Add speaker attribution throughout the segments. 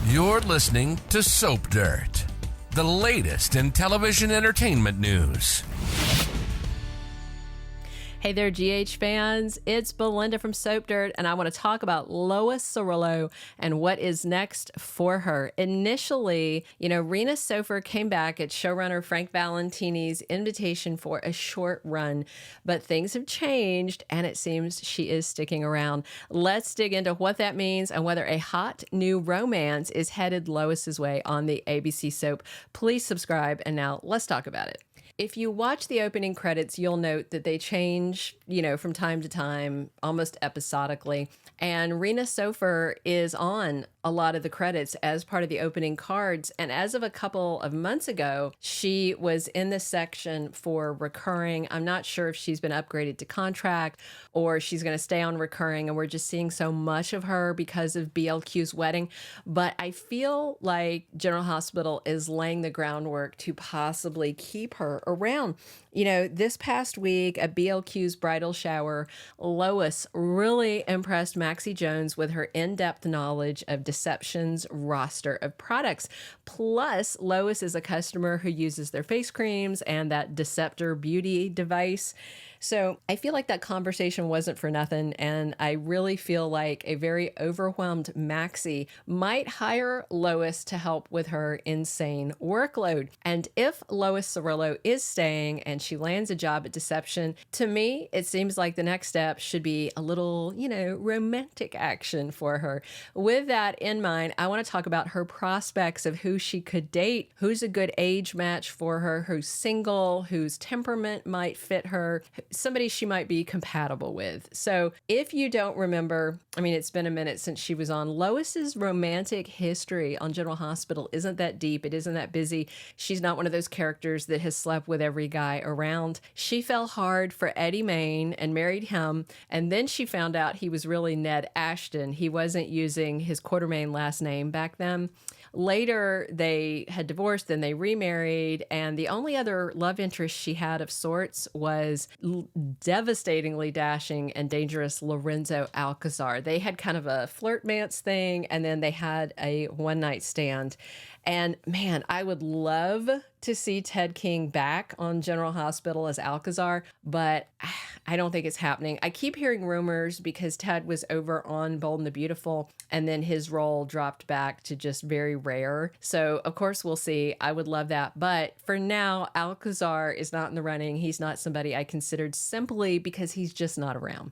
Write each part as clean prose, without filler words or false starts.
Speaker 1: You're listening to Soap Dirt, the latest in television entertainment news.
Speaker 2: Hey there, GH fans. It's Belinda from Soap Dirt, and I want to talk about Lois Cerullo and what is next for her. Initially, Rena Sofer came back at showrunner Frank Valentini's invitation for a short run, but things have changed, and it seems she is sticking around. Let's dig into what that means and whether a hot new romance is headed Lois's way on the ABC soap. Please subscribe, and now let's talk about it. If you watch the opening credits, you'll note that they change, from time to time, almost episodically. And Rena Sofer is on a lot of the credits as part of the opening cards. And as of a couple of months ago, she was in the section for recurring. I'm not sure if she's been upgraded to contract or she's going to stay on recurring. And we're just seeing so much of her because of BLQ's wedding. But I feel like General Hospital is laying the groundwork to possibly keep her around. This past week at BLQ's bridal shower, Lois really impressed Maxie Jones with her in-depth knowledge of Deception's roster of products. Plus, Lois is a customer who uses their face creams and that Deceptor beauty device. So I feel like that conversation wasn't for nothing, and I really feel like a very overwhelmed Maxie might hire Lois to help with her insane workload. And if Lois Cerullo is staying and she lands a job at Deception, to me, it seems like the next step should be a little, romantic action for her. With that in mind, I want to talk about her prospects of who she could date, who's a good age match for her, who's single, whose temperament might fit her, somebody she might be compatible with. So if you don't remember, it's been a minute since she was on, Lois's romantic history on General Hospital isn't that deep. It isn't that busy. She's not one of those characters that has slept with every guy around. She fell hard for Eddie Main and married him. And then she found out he was really Ned Ashton. He wasn't using his Quartermain last name back then. Later, they had divorced, then they remarried, and the only other love interest she had of sorts was devastatingly dashing and dangerous Lorenzo Alcazar. They had kind of a flirtmance thing, and then they had a one-night stand. And man, I would love to see Ted King back on General Hospital as Alcazar, but I don't think it's happening. I keep hearing rumors because Ted was over on Bold and the Beautiful, and then his role dropped back to just very rare. So, of course, we'll see. I would love that. But for now, Alcazar is not in the running. He's not somebody I considered simply because he's just not around.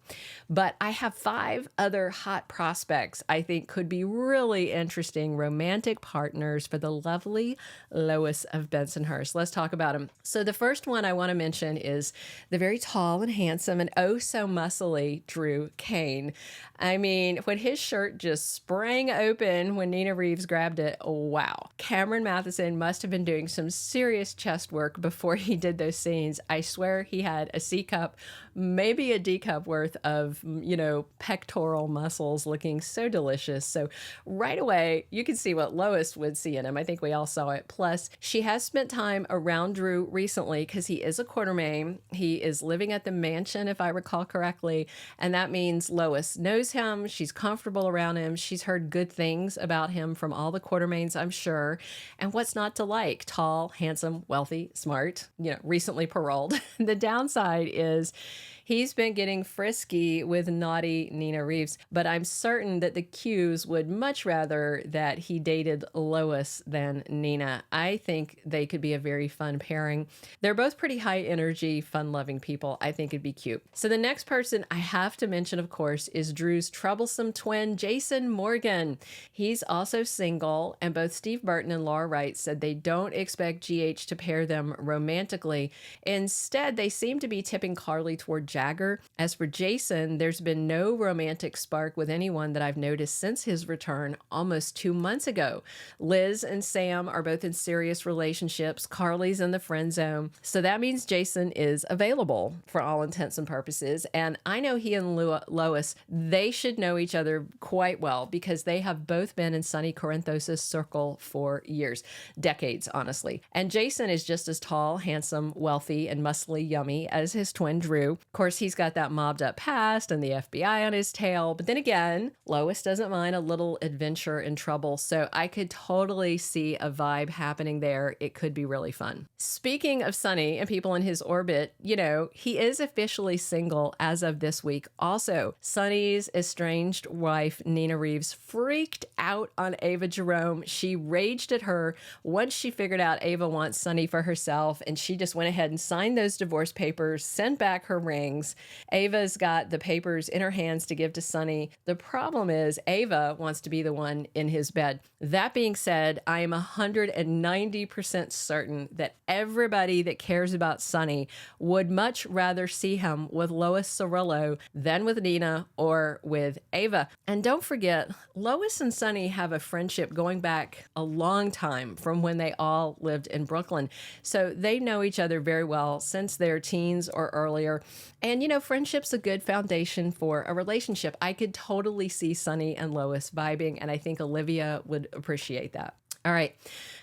Speaker 2: But I have 5 other hot prospects I think could be really interesting romantic partners for the lovely Lois of Bensonhurst. Let's talk about them. So the first one I want to mention is the very tall and handsome and oh so muscly Drew Cain. When his shirt just sprang open when Nina Reeves grabbed it, wow. Cameron Mathison must have been doing some serious chest work before he did those scenes. I swear he had a C cup, maybe a D cup worth of, pectoral muscles looking so delicious. So right away, you can see what Lois would see in him. I think we all saw it. Plus, she has spent time around Drew recently because he is a Quartermain. He is living at the mansion, if I recall correctly, and that means Lois knows him. She's comfortable around him. She's heard good things about him from all the Quartermains, I'm sure. And what's not to like? Tall, handsome, wealthy, smart, recently paroled. The downside is he's been getting frisky with naughty Nina Reeves, but I'm certain that the Qs would much rather that he dated Lois than Nina. I think they could be a very fun pairing. They're both pretty high energy, fun-loving people. I think it'd be cute. So the next person I have to mention, of course, is Drew's troublesome twin, Jason Morgan. He's also single, and both Steve Burton and Laura Wright said they don't expect GH to pair them romantically. Instead, they seem to be tipping Carly toward Jagger. As for Jason, there's been no romantic spark with anyone that I've noticed since his return almost 2 months ago. Liz and Sam are both in serious relationships. Carly's in the friend zone. So that means Jason is available for all intents and purposes. And I know he and Lois, they should know each other quite well because they have both been in Sonny Corinthos' circle for years, decades, honestly. And Jason is just as tall, handsome, wealthy, and muscly yummy as his twin Drew. Of course, course, he's got that mobbed up past and the FBI on his tail. But then again, Lois doesn't mind a little adventure and trouble. So I could totally see a vibe happening there. It could be really fun. Speaking of Sonny and people in his orbit, he is officially single as of this week. Also, Sonny's estranged wife, Nina Reeves, freaked out on Ava Jerome. She raged at her once she figured out Ava wants Sonny for herself, and she just went ahead and signed those divorce papers, sent back her rings. Ava's got the papers in her hands to give to Sonny. The problem is Ava wants to be the one in his bed. That being said, I am 190% certain that everybody that cares about Sonny would much rather see him with Lois Cerullo than with Nina or with Ava. And don't forget, Lois and Sonny have a friendship going back a long time from when they all lived in Brooklyn. So they know each other very well since their teens or earlier. And, friendship's a good foundation for a relationship. I could totally see Sonny and Lois vibing, and I think Olivia would appreciate that. All right,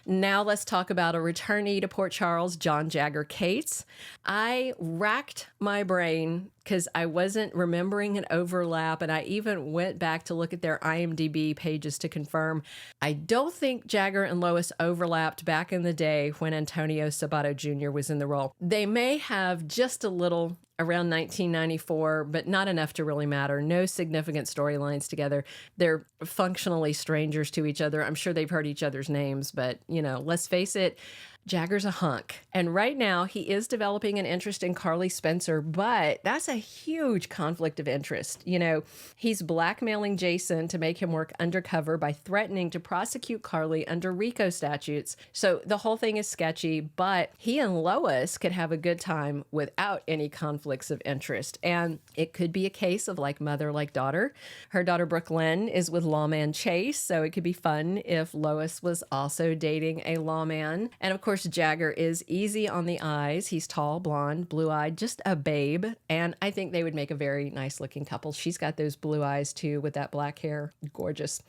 Speaker 2: now let's talk about a returnee to Port Charles, John Jagger Cates. I racked my brain because I wasn't remembering an overlap, and I even went back to look at their IMDb pages to confirm. I don't think Jagger and Lois overlapped back in the day when Antonio Sabato Jr. was in the role. They may have just a little around 1994, but not enough to really matter. No significant storylines together. They're functionally strangers to each other. I'm sure they've heard each other's names, but, let's face it, Jagger's a hunk. And right now he is developing an interest in Carly Spencer, but that's a huge conflict of interest. He's blackmailing Jason to make him work undercover by threatening to prosecute Carly under RICO statutes. So the whole thing is sketchy, but he and Lois could have a good time without any conflicts of interest. And it could be a case of like mother, like daughter. Her daughter Brooklyn is with lawman Chase, so it could be fun if Lois was also dating a lawman. And of course, Jagger is easy on the eyes. He's tall, blonde, blue-eyed, just a babe. And I think they would make a very nice-looking couple. She's got those blue eyes, too, with that black hair. Gorgeous.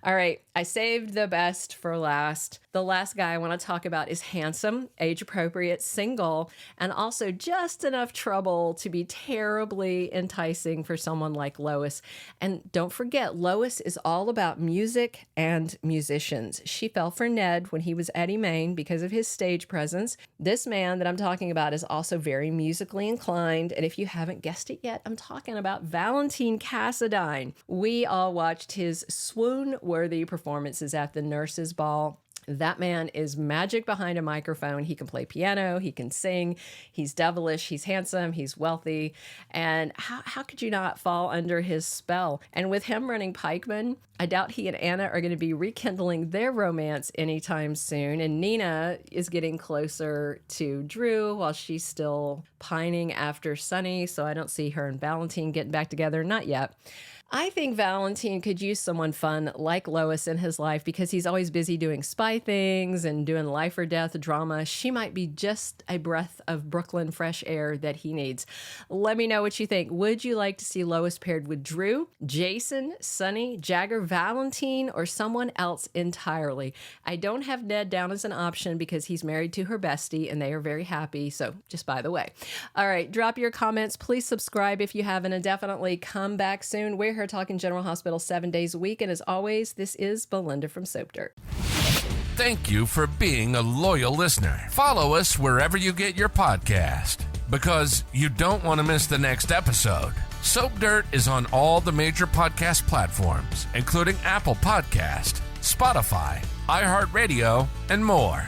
Speaker 2: All right, I saved the best for last. The last guy I want to talk about is handsome, age-appropriate, single, and also just enough trouble to be terribly enticing for someone like Lois. And don't forget, Lois is all about music and musicians. She fell for Ned when he was Eddie Main because of his stage presence. This man that I'm talking about is also very musically inclined. And if you haven't guessed it yet, I'm talking about Valentin Cassadine. We all watched his swoon-worthy performances at the Nurses' Ball. That man is magic behind a microphone. He can play piano, he can sing, he's devilish, he's handsome, he's wealthy. And how could you not fall under his spell? And with him running Pikeman, I doubt he and Anna are going to be rekindling their romance anytime soon. And Nina is getting closer to Drew while she's still pining after Sonny. So I don't see her and Valentin getting back together. Not yet. I think Valentin could use someone fun like Lois in his life because he's always busy doing spy things and doing life or death drama. She might be just a breath of Brooklyn fresh air that he needs. Let me know what you think. Would you like to see Lois paired with Drew, Jason, Sonny, Jagger, Valentin, or someone else entirely? I don't have Ned down as an option because he's married to her bestie and they are very happy. So just by the way. All right, drop your comments. Please subscribe if you haven't, and definitely come back soon. We're here talking General Hospital 7 days a week. And as always, this is Belinda from Soap Dirt.
Speaker 1: Thank you for being a loyal listener. Follow us wherever you get your podcast, because you don't want to miss the next episode. Soap Dirt is on all the major podcast platforms, including Apple Podcast, Spotify, iHeartRadio, and more.